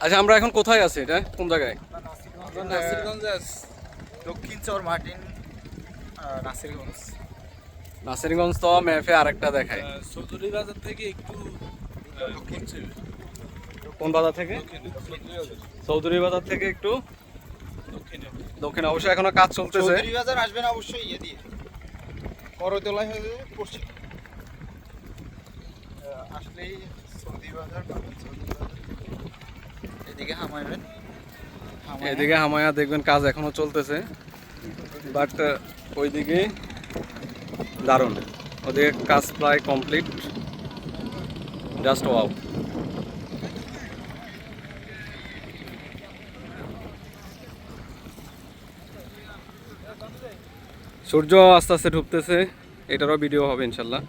আচ্ছা আমরা এখন কোথায় আছি, এটা কোন জায়গায়? নাসিরগঞ্জ দক্ষিণ চর মার্টিন নাসিরগঞ্জ। নাসিরগঞ্জ তো ম্যাপে আরেকটা দেখায়। চৌধুরী বাজার থেকে একটু দক্ষিণ ছিল। কোন বাজার থেকে? চৌধুরী বাজার থেকে একটু দক্ষিণে। অবশ্যই এখনো কাজ চলতেছে। চৌধুরী বাজার আসবেন অবশ্যই ইয়ে দিয়ে করতলায় হয়ে পড়ছে আসলেই চৌধুরী বাজার পাবেন। চৌধুরী বাজার এদিকে হামাইবেন, এদিকে হামায়া দেখবেন কাজ এখনো চলতেছে, বাট ওইদিকে দারুণ, ওদিকে কাজ প্রায় কমপ্লিট, জাস্ট ওয়াও। সূর্য আস্তে আস্তে ঢুকতেছে, এটারও ভিডিও হবে ইনশাল্লাহ।